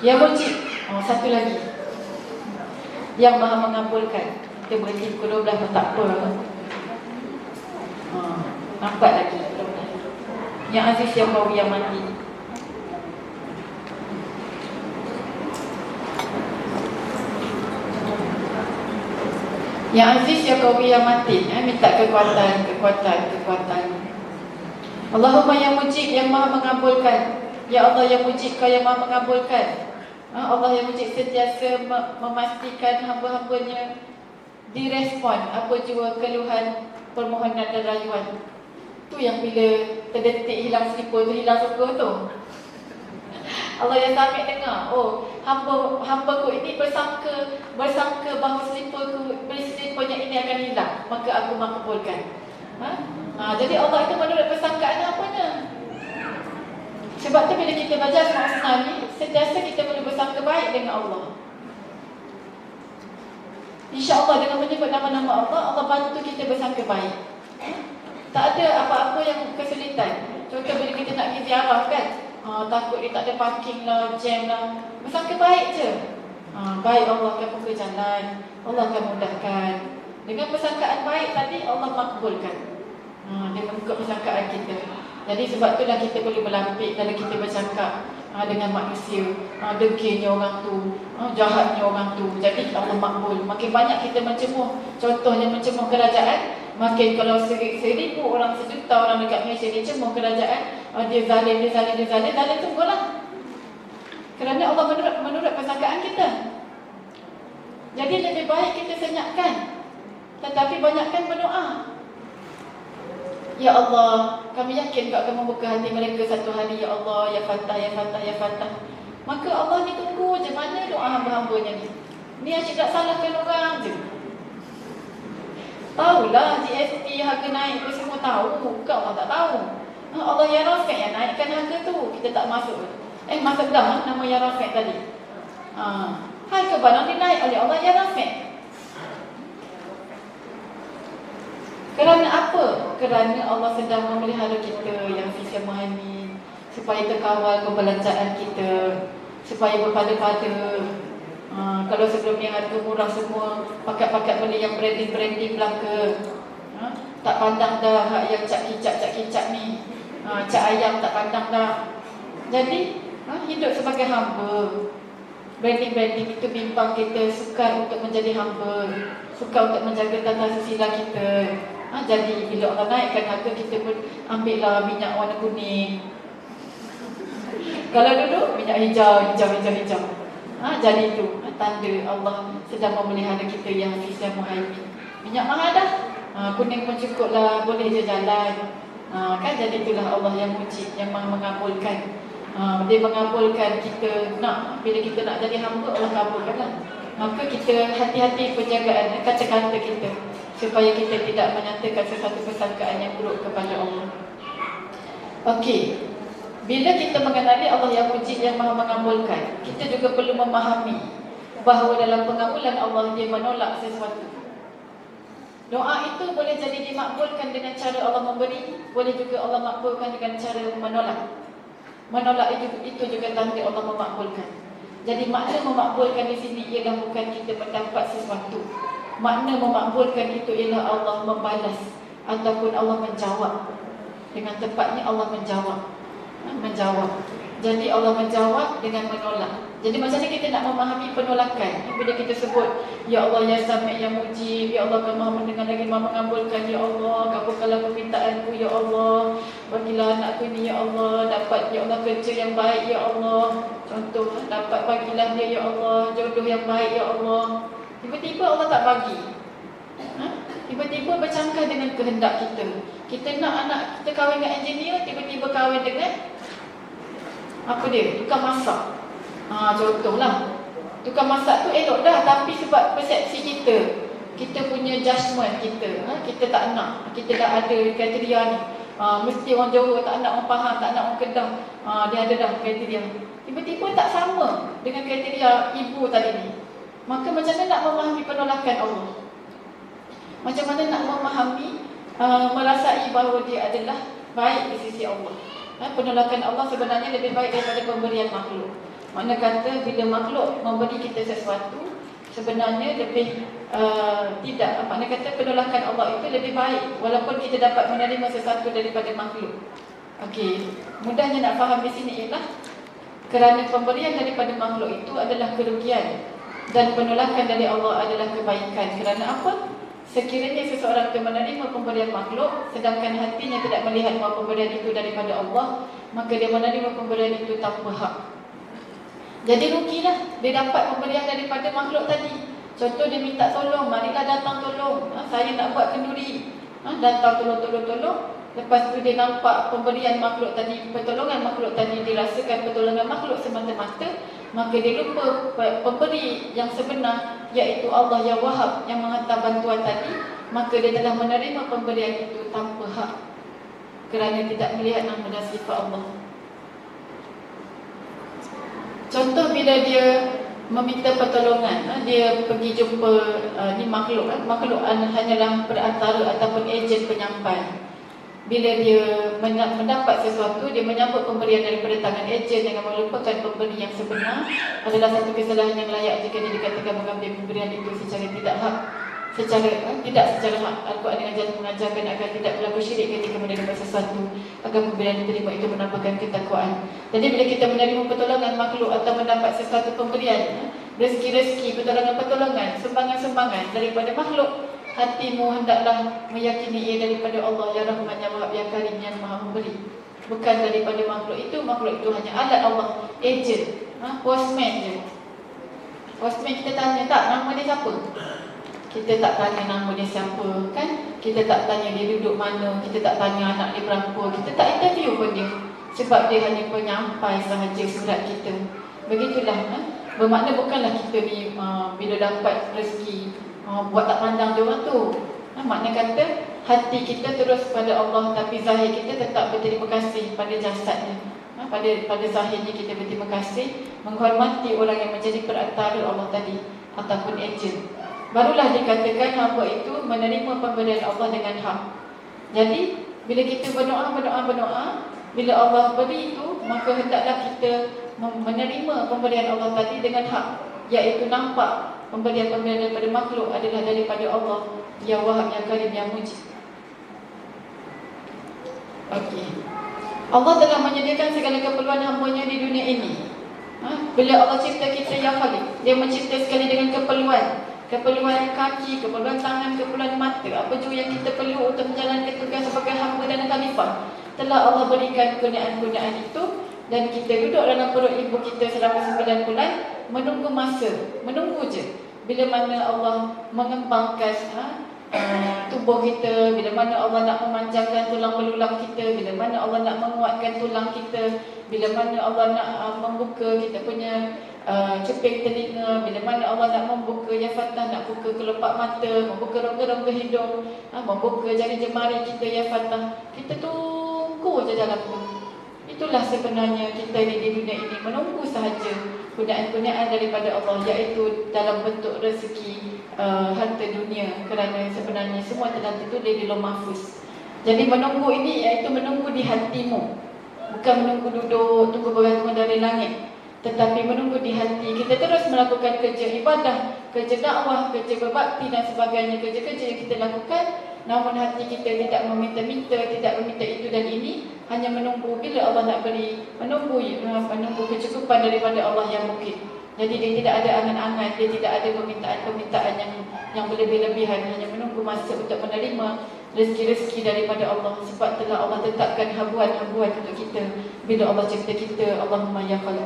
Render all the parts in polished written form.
Yang mujib. Satu lagi. Yang maha mengabulkan. Kita berhenti pukul 12 pun tak apa. Nampak lagi. Yang aziz, yang qawi, yang mati. Yang aziz, yang qawi, yang mati. Minta kekuatan. Allahumma yang mujib, yang maha mengabulkan. Ya Allah yang mujib, Kau yang maha mengabulkan. Allah yang mujib sentiasa memastikan hamba-hambanya direspon apa jua keluhan, permohonan dan rayuan. Tu yang bila terdetik hilang slipper tu, hilang suka tu, Allah yang sampai dengar, hamba-hambaku ini bersangka bahawa slippernya ini akan hilang, maka aku makbulkan. Jadi Allah itu menurut persangkaan apanya. Sebab tu bila kita baca Asma Husna ni, sentiasa kita perlu bersangka baik dengan Allah. InsyaAllah dengan menyebut nama-nama Allah, Allah bantu kita bersangka baik. Tak ada apa-apa yang kesulitan. Contoh bila kita nak pergi ziarah kan, takut dia tak ada parking lah, jam lah. Bersangka baik je. Baik, Allah akan buka jalan, Allah akan mudahkan. Dengan persangkaan baik tadi, Allah makbulkan. Dia membuka persangkaan kita. Jadi sebab itulah kita perlu berlampik dalam kita bercakap dengan manusia. Degilnya orang tu, jahatnya orang tu. Jadi Allah makbul. Makin banyak kita mencemuh, contohnya mencemuh kerajaan, makin kalau 1,000 orang, 1,000,000 orang dekat Malaysia dia cemuh kerajaan, dia zalim, zalim tunggulah. Kerana Allah menurut persangkaan kita. Jadi lebih baik kita senyapkan, tetapi banyakkan berdoa. Ya Allah, kami yakin Kau akan membuka hati mereka satu hari. Ya Allah, Ya Fatah, Ya Fatah, Ya Fatah. Maka Allah ni tunggu je mana doa hamba-hambanya ni. Ni asyik tak salahkan orang je. Tahulah GST harga naik tu semua tahu. Kau orang tak tahu. Allah Ya Rafiq yang naikkan harga tu. Kita tak masuk. Masuk dah nama Ya Rafiq tadi. Harga barang ni naik oleh Allah Ya Rafiq. Kerana apa? Kerana Allah sedang memelihara kita yang Fisya Muhaimin, supaya terkawal perbelanjaan kita, supaya berpada-pada. Kalau sebelum ni harga murah semua, pakat-pakat beli yang branding belaka. Tak pandang dah hak yang cak kicap ni. Cak ayam tak pandang dah. Jadi hidup sebagai hamba. Branding itu bimbang kita, sukar untuk menjadi hamba, sukar untuk menjaga tata susila kita. Jadi bila orang naikkan harga, kita pun ambillah minyak warna kuning. Kalau dulu minyak hijau. Jadi itu tanda Allah sedang memelihara kita yang Fisya Muhaimin. Minyak mahal dah, kuning pun cukup lah, boleh je jalan. Kan jadi itulah Allah yang mujib, yang maha mengabulkan. Dia mengabulkan kita nak, bila kita nak jadi hamba, Allah kabulkan lah. Maka kita hati-hati penjagaan kata-kata kita, supaya kita tidak menyatakan sesuatu persangkaan yang buruk kepada Allah. Okey, bila kita mengenali Allah yang mujib, yang maha mengabulkan, kita juga perlu memahami bahawa dalam pengabulan Allah, Dia menolak sesuatu. Doa itu boleh jadi dimakbulkan dengan cara Allah memberi, boleh juga Allah makbulkan dengan cara menolak. Menolak itu juga tanda Allah memakbulkan. Jadi makna memakbulkan di sini ialah bukan kita mendapat sesuatu. Makna memakbulkan itu ialah Allah membalas ataupun Allah menjawab. Dengan tepatnya Allah menjawab. Jadi Allah menjawab dengan menolak. Jadi macam mana kita nak memahami penolakan? Bila kita sebut Ya Allah Ya Sami' Ya Mujib, Ya Allah Kau maha mendengar lagi maha mengabulkan. Ya Allah, kabulkanlah permintaanku. Ya Allah, bagilah anakku ini. Ya Allah, dapat Ya Allah kerja yang baik. Ya Allah, contoh, dapat bagilah dia. Ya Allah, jodoh yang baik. Ya Allah. Tiba-tiba Allah tak bagi. Tiba-tiba bercanggah dengan kehendak kita. Kita nak anak kita kahwin dengan engineer, tiba-tiba kahwin dengan apa dia? Tukang masak. Contohlah. Tukang masak tu elok dah, tapi sebab persepsi kita, kita punya judgement kita, kita tak nak. Kita dah ada kriteria ni. Mesti orang Johor tak nak, orang Pahang tak nak, orang Kedah dia ada dah kriteria. Tiba-tiba tak sama dengan kriteria ibu tadi ni. Maka macam mana nak memahami penolakan Allah? Macam mana nak memahami merasai bahawa dia adalah baik di sisi Allah? Penolakan Allah sebenarnya lebih baik daripada pemberian makhluk. Makna kata bila makhluk memberi kita sesuatu, sebenarnya lebih tidak, makna kata penolakan Allah itu lebih baik walaupun kita dapat menerima sesuatu daripada makhluk. Okey, mudahnya nak faham di sini ialah kerana pemberian daripada makhluk itu adalah kerugian dan penolakan dari Allah adalah kebaikan. Kerana apa? Sekiranya seseorang itu menerima pemberian makhluk sedangkan hatinya tidak melihat bahawa pemberian itu daripada Allah, maka dia menerima pemberian itu tanpa hak. Jadi rugilah dia dapat pemberian daripada makhluk tadi. Contoh dia minta tolong, marilah datang tolong, saya nak buat kenduri, datang tolong. Lepas tu dia nampak pemberian makhluk tadi, pertolongan makhluk tadi, dirasakan pertolongan makhluk semata-mata, maka dia lupa pemberi yang sebenar, iaitu Allah yang Wahab, yang menghantar bantuan tadi. Maka dia telah menerima pemberian itu tanpa hak, kerana tidak melihat nama dan sifat Allah. Contoh bila dia meminta pertolongan, dia pergi jumpa ni makhluk, makhluk hanyalah perantara ataupun ejen penyampai. Bila dia mendapat sesuatu, dia menyambut pemberian daripada tangan ejen dengan melupakan pemberi yang sebenar, adalah satu kesalahan yang layak jika dia dikatakan mengambil pemberian itu secara tidak hak, tidak secara hak. Al-Quran dengan mengajarkan agar tidak berlaku syirik ketika menerima sesuatu, agar pemberian diterima itu menampakkan ketakwaan. Jadi bila kita menerima pertolongan makhluk atau mendapat sesuatu pemberian, rezeki-rezeki, pertolongan-pertolongan, sumbangan-sumbangan daripada makhluk, hatimu hendaklah meyakini ia daripada Allah yang Rahman, yang Wahab, yang Karim, yang Maha Memberi, bukan daripada makhluk itu. Makhluk itu hanya alat Allah, ejen, postman je. Postman kita tanya tak nama dia siapa? Kita tak tanya nama dia siapa, kan? Kita tak tanya dia duduk mana, kita tak tanya anak dia berapa, kita tak interview pun dia, sebab dia hanya penyampai sahaja surat kita. Begitulah, bermakna bukanlah kita ni bila dapat rezeki buat tak pandang dia orang tu. Makna kata hati kita terus pada Allah, tapi zahir kita tetap berterima kasih pada jasadnya. Pada zahirnya kita berterima kasih, menghormati orang yang menjadi perantara Allah tadi ataupun ejen. Barulah dikatakan hamba itu menerima pemberian Allah dengan hak. Jadi bila kita berdoa, bila Allah beri itu, maka hendaklah kita menerima pemberian Allah tadi dengan hak, iaitu nampak pemberian-pemberian daripada makhluk adalah daripada Allah yang Wahab, yang Karim, yang Mujib. Okey. Allah telah menyediakan segala keperluan hamba-Nya di dunia ini. Bila Allah cipta kita, ya Khalik, Dia mencipta sekali dengan keperluan kaki, keperluan tangan, keperluan mata, apa juga yang kita perlu untuk menjalankan tugas sebagai hamba dan khalifah. Telah Allah berikan kegunaan-kegunaan itu, dan kita duduk dalam perut ibu kita selama 9 bulan, menunggu masa, menunggu je bila mana Allah mengembangkan tubuh kita, bila mana Allah nak memanjangkan tulang belulang kita, bila mana Allah nak menguatkan tulang kita, bila mana Allah nak membuka kita punya ceping telinga, bila mana Allah nak membuka yafatah, nak buka kelopak mata, membuka rongga-rongga hidung, membuka jari jemari kita yafatah. Kita tunggu je dalam tu. Itulah sebenarnya kita di dunia ini, menunggu sahaja kunaan-kunaan daripada Allah, iaitu dalam bentuk rezeki, harta dunia, kerana sebenarnya semua telah tertulis di Lauh Mahfuz. Jadi menunggu ini iaitu menunggu di hatimu, bukan menunggu duduk tunggu bergantungan dari langit, tetapi menunggu di hati. Kita terus melakukan kerja ibadah, kerja dakwah, kerja berbakti dan sebagainya, kerja-kerja yang kita lakukan, namun hati kita tidak meminta-minta, tidak meminta itu dan ini, hanya menunggu bila Allah nak beri, menunggu kecukupan daripada Allah yang mungkin. Jadi dia tidak ada angan-angan, dia tidak ada permintaan-permintaan yang berlebih-lebihan, hanya menunggu masa untuk menerima rezeki-rezeki daripada Allah, sebab telah Allah tetapkan habuan-habuan untuk kita bila Allah cipta kita. Allahumma ya Khaliq.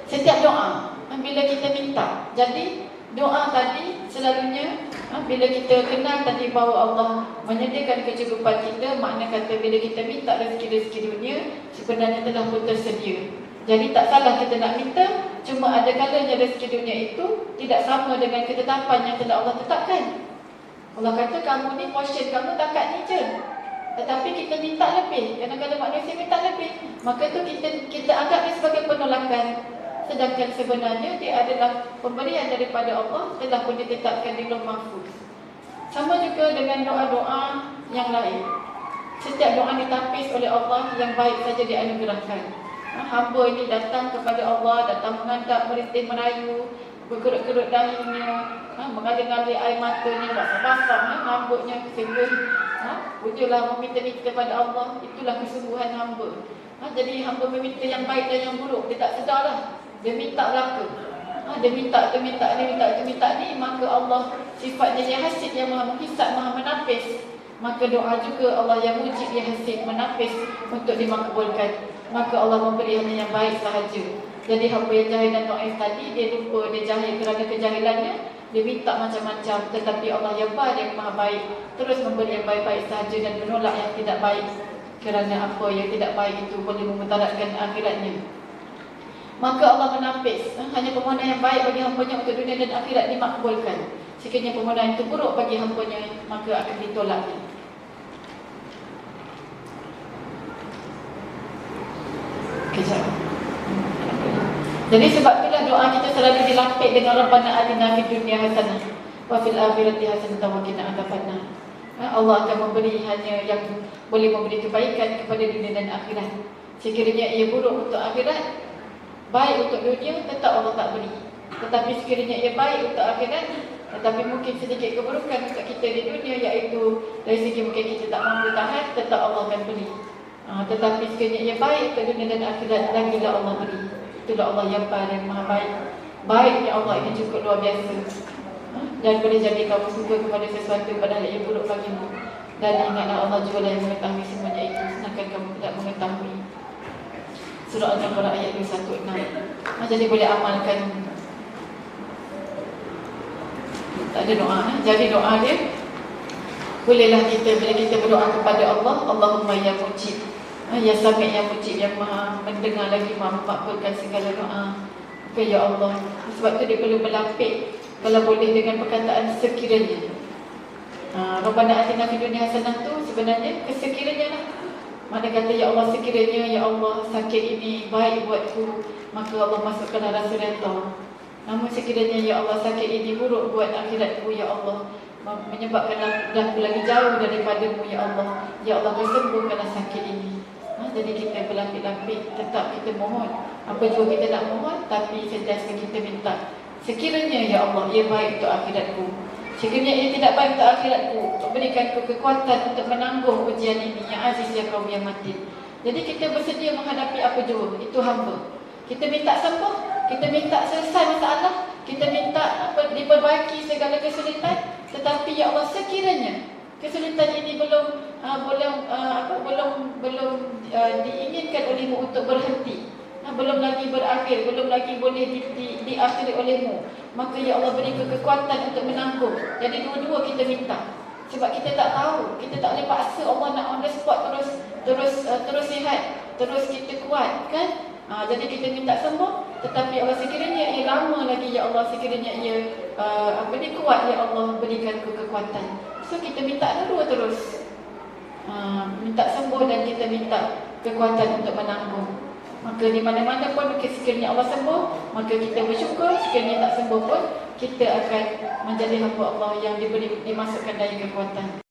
Setiap doa bila kita minta, jadi doa tadi selalunya bila kita kenal tadi bahawa Allah menyediakan kecukupan kita, makna kata bila kita minta rezeki-rezeki dunia, sebenarnya telah pun tersedia. Jadi tak salah kita nak minta, cuma ada kalanya rezeki dunia itu tidak sama dengan ketetapan yang telah Allah tetapkan. Allah kata kamu ni portion kamu takat ni je, tetapi kita minta lebih. Kadang-kadang manusia minta lebih, maka tu kita anggap dia sebagai penolakan. Sedangkan sebenarnya dia adalah pemberian daripada Allah, telah pun ditetapkan di Lauh Mahfuz. Sama juga dengan doa-doa yang lain. Setiap doa ditapis oleh Allah yang baik saja dianugerahkan. Hamba ini datang kepada Allah, datang menghadap, merintih merayu, berkerut-kerut dahinya, mengalir-ngalir air matanya, basah-basah rambutnya, sehingga wujudlah meminta-minta kepada Allah. Itulah kesungguhan hamba. Jadi hamba meminta yang baik dan yang buruk, dia tak sedarlah. Dia minta belaka. Dia minta tu minta ni, maka Allah sifatnya yang hasid, yang maha menghisap, maha menapis. Maka doa juga Allah yang mujib, yang hasid, menapis untuk dimakbulkan. Maka Allah memberi hanya yang baik sahaja. Jadi hamba yang jahil dan ta'if tadi, dia lupa dia jahil kerana kejahilannya, dia minta macam-macam. Tetapi Allah yang baik, yang maha baik, terus memberi yang baik-baik sahaja dan menolak yang tidak baik. Kerana apa yang tidak baik itu boleh memudaratkan akhiratnya. Maka Allah menapis, hanya permohonan yang baik bagi hambanya untuk dunia dan akhirat dimakbulkan. Sekiranya permohonan itu buruk bagi hambanya, maka akan ditolaknya. Kejap. Jadi sebab itulah doa kita selalu dilapik dengan Rabbana atina fid dunya hasanah wa fil akhirati hasanah wa qina adzabannar. Allah akan memberi hanya yang boleh memberi kebaikan kepada dunia dan akhirat. Sekiranya ia buruk untuk akhirat, baik untuk dunia, tetap Allah tak beri. Tetapi sekiranya ia baik untuk akhirat, tetapi mungkin sedikit keburukan untuk kita di dunia, iaitu dari segi mungkin kita tak mampu tahan, tetap Allah akan beri. Tetapi sekiranya ia baik untuk dunia dan akhirat, lagilah Allah beri. Itulah Allah yang baik dan maha baik. Baiknya Allah ini cukup luar biasa. Dan boleh jadi kamu suka kepada sesuatu padahal ia buruk bagimu. Dan ingatlah Allah jualah yang mengetahui semuanya itu, sedangkan kamu tidak mengetahui. Surah Al-Baqarah ayat 216. Jadi boleh amalkan. Tak ada doa. Jadi doa dia, bolehlah kita, bila kita berdoa kepada Allah, Allahumma ya mujib, ya sami' ya mujib, yang maha mendengar lagi maha makbulkan segala doa. Ya Allah. Sebab tu dia perlu melapik, kalau boleh dengan perkataan sekiranya. Rabbana atina fid dunya hasanah tu sebenarnya kesekiranya lah. Mana kata ya Allah, sekiranya ya Allah sakit ini baik buatku, maka Allah masukkanlah rasa redha. Namun sekiranya ya Allah sakit ini buruk buat akhiratku, ya Allah menyebabkan dah lagi jauh daripadamu, ya Allah. Ya Allah, sembuhkanlah sakit ini. Jadi kita berlapik-lapik, tetap kita mohon. Apa juga kita nak mohon, tapi sentiasa kita minta, sekiranya ya Allah ia baik untuk akhiratku, sekiranya ia tidak baik untuk akhiratku, untuk berikanku kekuatan untuk menanggung ujian ini, yang aziz ya kaum yang matin. Jadi kita bersedia menghadapi apa jua, itu hamba. Kita minta sembuh, kita minta selesai masalah, kita minta diperbaiki segala kesulitan. Tetapi ya Allah, sekiranya kesulitan ini belum diinginkan olehmu untuk berhenti, belum lagi berakhir, belum lagi boleh diakhiri olehmu, maka ya Allah beri kekuatan untuk menanggung. Jadi dua-dua kita minta. Sebab kita tak tahu, kita tak boleh paksa Allah nak on the spot terus sihat, terus kita kuat, kan? Jadi kita minta sembuh, tetapi Allah sekiranya ia lama lagi, ya Allah sekiranya ia kuat, ya Allah berikan kekuatan. So kita minta dua terus, minta sembuh dan kita minta kekuatan untuk menanggung. Maka di mana-mana pun sekiranya Allah sembuh, maka kita bersyukur. Sekiranya tak sembuh pun, kita akan menjadi hamba Allah yang dimasukkan daya kekuatan.